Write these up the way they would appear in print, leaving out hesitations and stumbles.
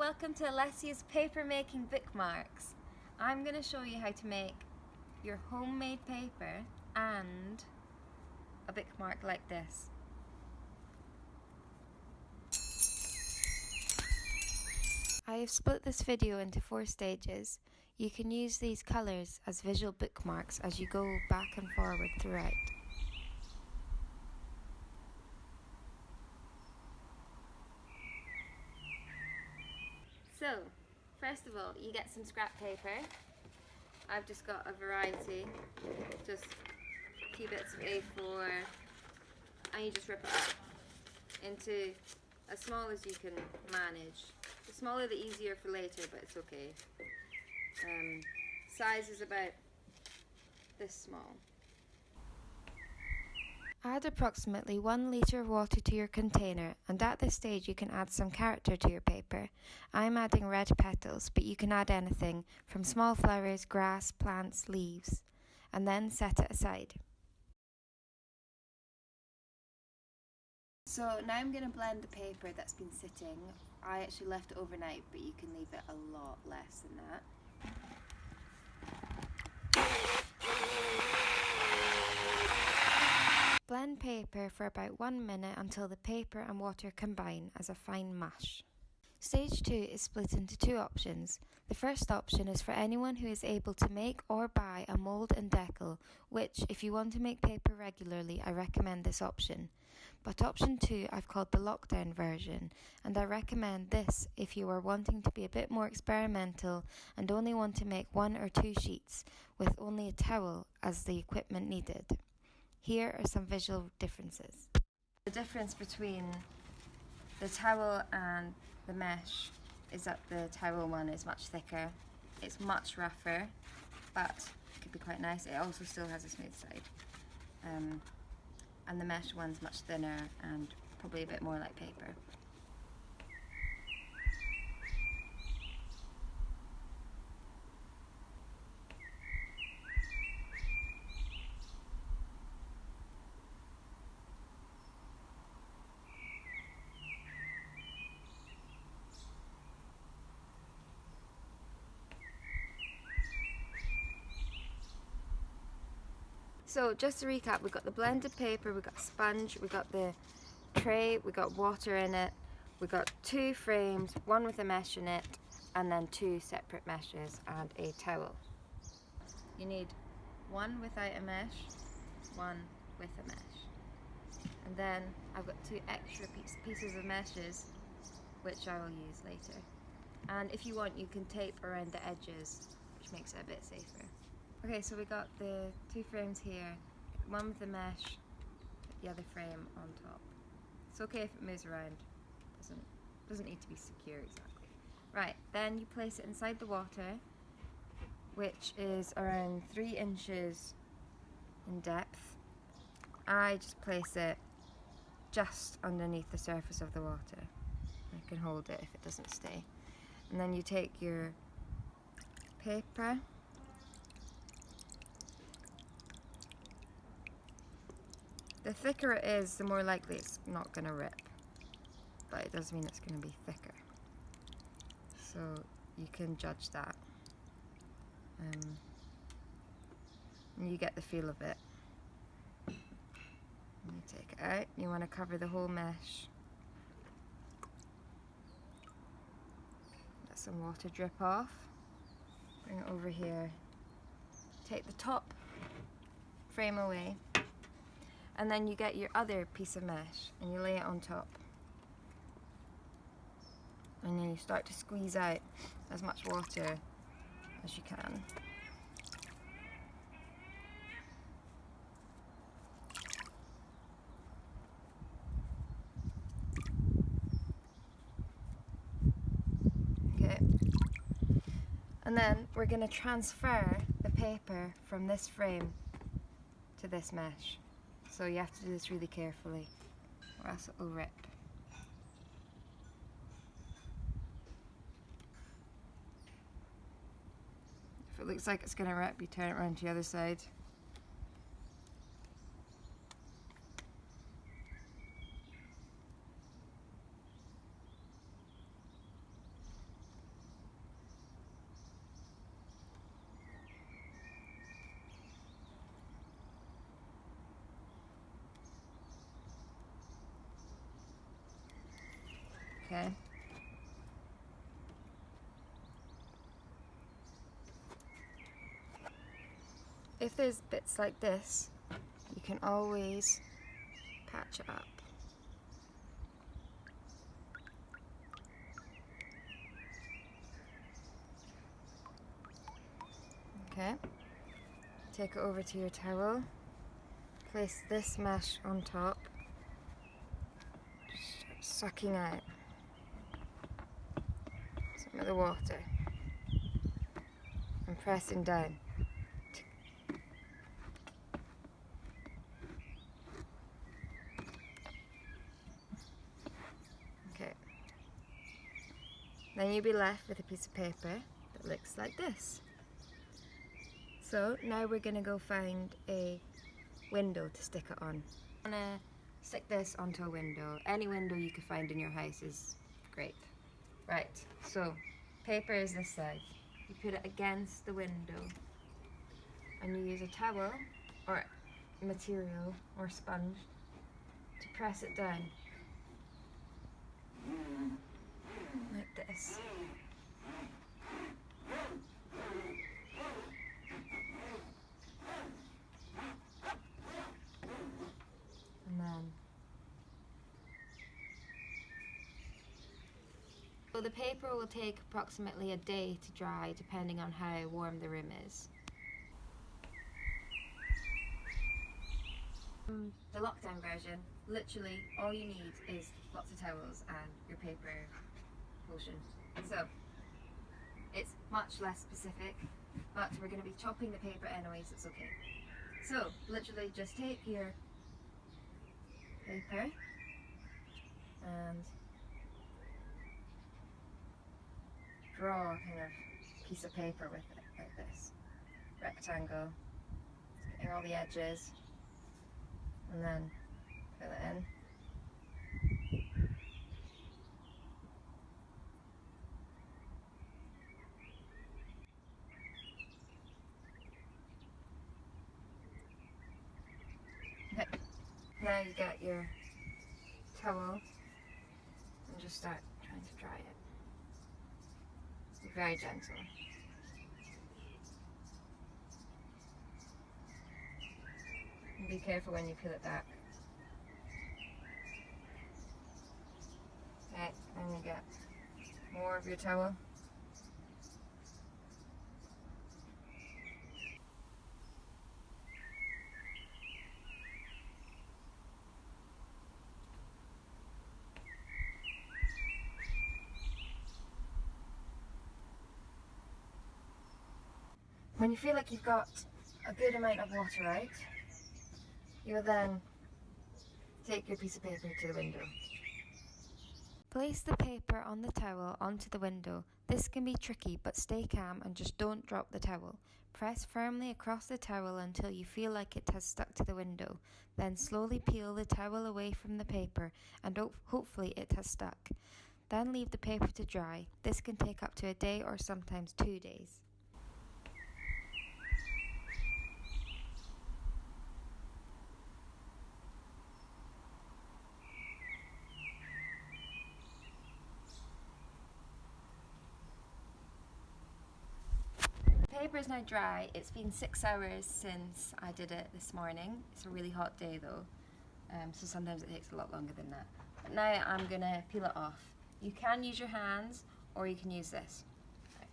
welcome to Alessia's paper making bookmarks. I'm going to show you how to make your homemade paper and a bookmark like this. I have split this video into 4 stages. You can use these colours as visual bookmarks as you go back and forward throughout. So, first of all, you get some scrap paper. I've just got a variety, just 2 bits of A4, and you just rip it up into as small as you can manage. The smaller the easier for later, but it's okay. Size is about this small. Add approximately 1 litre of water to your container, and at this stage you can add some character to your paper. I'm adding red petals, but you can add anything from small flowers, grass, plants, leaves, and then set it aside. So now I'm going to blend the paper that's been sitting. I actually left it overnight, but you can leave it a lot less than that. Blend paper for about 1 minute until the paper and water combine as a fine mush. Stage 2 is split into 2 options. The first option is for anyone who is able to make or buy a mould and decal, which, if you want to make paper regularly, I recommend this option. But option 2 I've called the lockdown version, and I recommend this if you are wanting to be a bit more experimental and only want to make 1 or 2 sheets with only a towel as the equipment needed. Here are some visual differences. The difference between the towel and the mesh is that the towel one is much thicker. It's much rougher, but it could be quite nice. It also still has a smooth side. And the mesh one's much thinner and probably a bit more like paper. So just to recap, we've got the blended paper, we've got sponge, we've got the tray, we've got water in it, we've got 2 frames, 1 with a mesh in it, and then 2 separate meshes and a towel. You need 1 without a mesh, 1 with a mesh. And then I've got 2 extra pieces of meshes, which I will use later. And if you want, you can tape around the edges, which makes it a bit safer. Okay, so we got the 2 frames here, 1 with the mesh, the other frame on top. It's okay if it moves around, doesn't need to be secure exactly. Right, then you place it inside the water, which is around 3 inches in depth. I just place it just underneath the surface of the water. I can hold it if it doesn't stay. And then you take your paper, the thicker it is, the more likely it's not going to rip, but it does mean it's going to be thicker. So you can judge that. And you get the feel of it. You take it out, you want to cover the whole mesh. Let some water drip off. Bring it over here. Take the top frame away. And then you get your other piece of mesh and you lay it on top. And then you start to squeeze out as much water as you can. Okay. And then we're going to transfer the paper from this frame to this mesh. So you have to do this really carefully, or else it will rip. If it looks like it's going to rip, you turn it around to the other side. okay? If there's bits like this, you can always patch it up. Okay, take it over to your towel, place this mesh on top, just start sucking out some of the water and pressing down. Okay, then you'll be left with a piece of paper that looks like this. So now we're going to go find a window to stick it on. I'm going to stick this onto a window. Any window you can find in your house is great. Right, so paper is this side. You put it against the window and you use a towel or material or sponge to press it down. Like this. And then so the paper will take approximately a day to dry depending on how warm the room is. The lockdown version, literally all you need is lots of towels and your paper potion. So it's much less specific, but we're going to be chopping the paper anyways, it's okay. So literally just take your paper and draw a kind of piece of paper with it, like this. Rectangle, getting all the edges, and then fill it in. Okay, now you got your towel and just start trying to dry it. Be very gentle. And be careful when you peel it back. Okay, and you get more of your towel. When you feel like you've got a good amount of water out, you'll then take your piece of paper to the window. Place the paper on the towel onto the window. This can be tricky, but stay calm and just don't drop the towel. Press firmly across the towel until you feel like it has stuck to the window. Then slowly peel the towel away from the paper and hopefully it has stuck. Then leave the paper to dry. This can take up to a day or sometimes 2 days. The paper is now dry. It's been 6 hours since I did it this morning. It's a really hot day though, so sometimes it takes a lot longer than that. But now I'm gonna peel it off. You can use your hands or you can use this. Right.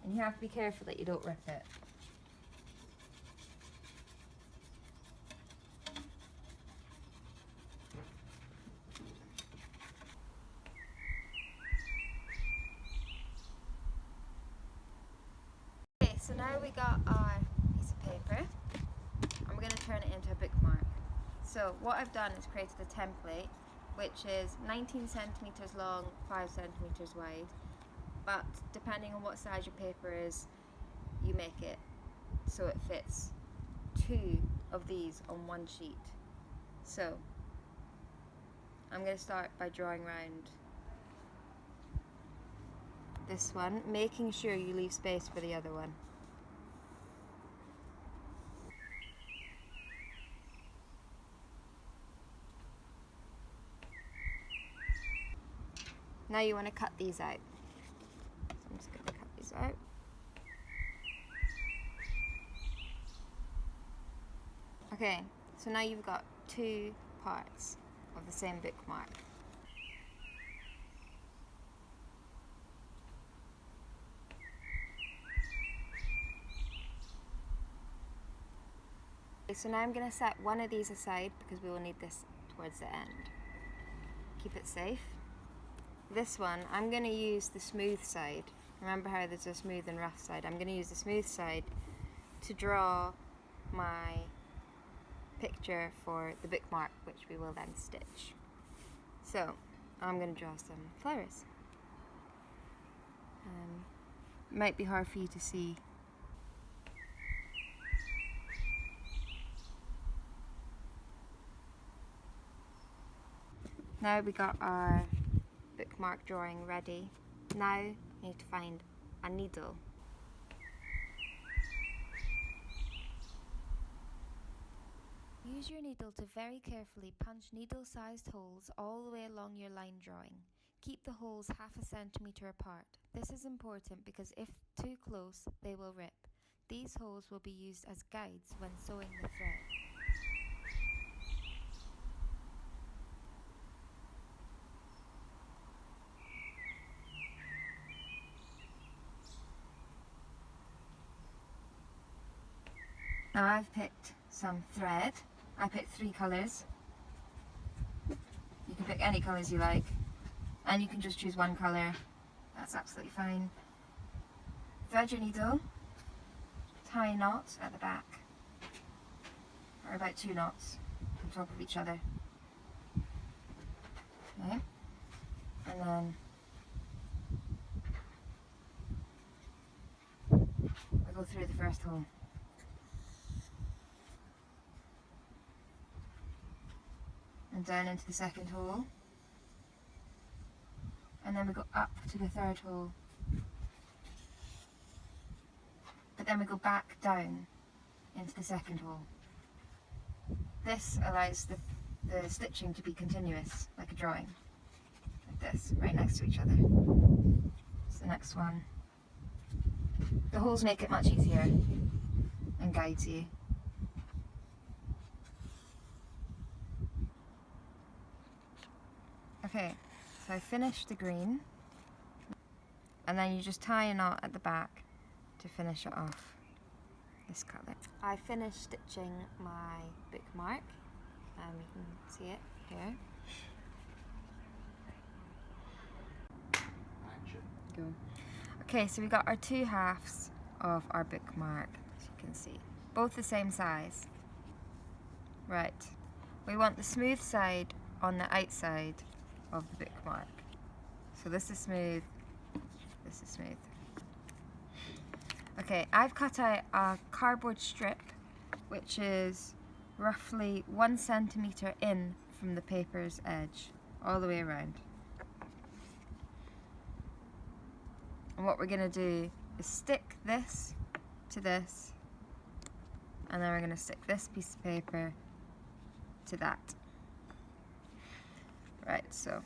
And you have to be careful that you don't rip it. So now we got our piece of paper and we're going to turn it into a bookmark. So what I've done is created a template which is 19 centimeters long, 5 centimeters wide, but depending on what size your paper is, you make it so it fits 2 of these on one sheet. So I'm going to start by drawing around this one, making sure you leave space for the other one. Now you want to cut these out. So I'm just going to cut these out. Okay, so now you've got two parts of the same bookmark. Okay, so now I'm going to set one of these aside because we will need this towards the end. Keep it safe. This one, I'm going to use the smooth side. Remember how there's a smooth and rough side? I'm going to use the smooth side to draw my picture for the bookmark, which we will then stitch. So I'm going to draw some flowers. It might be hard for you to see. Now we got our bookmark drawing ready. Now you need to find a needle. Use your needle to very carefully punch needle-sized holes all the way along your line drawing. Keep the holes half a centimetre apart. This is important because if too close, they will rip. These holes will be used as guides when sewing the thread. Now I've picked some thread. I picked 3 colours. You can pick any colours you like, and you can just choose one colour. That's absolutely fine. Thread your needle, tie a knot at the back, or about 2 knots on top of each other. Okay, and then I go through the first hole. And down into the second hole, and then we go up to the third hole, but then we go back down into the second hole. This allows the stitching to be continuous, like a drawing, like this, right next to each other. So the next one. The holes make it much easier and guides you. Okay, so I finished the green, and then you just tie a knot at the back to finish it off, this colour. I finished stitching my bookmark, you can see it here. Go. Okay, so we got our 2 halves of our bookmark, as you can see, both the same size. Right, we want the smooth side on the outside of the bookmark. So this is smooth, this is smooth. Okay, I've cut out a cardboard strip which is roughly 1 centimetre in from the paper's edge, all the way around. And what we're going to do is stick this to this, and then we're going to stick this piece of paper to that. Right, so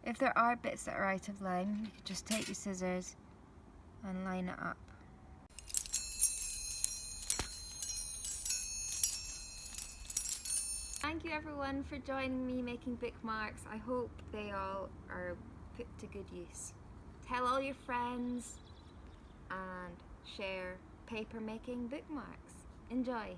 if there are bits that are out of line, you can just take your scissors and line it up. Thank you everyone for joining me making bookmarks. I hope they all are put to good use. Tell all your friends and share paper making bookmarks. Enjoy!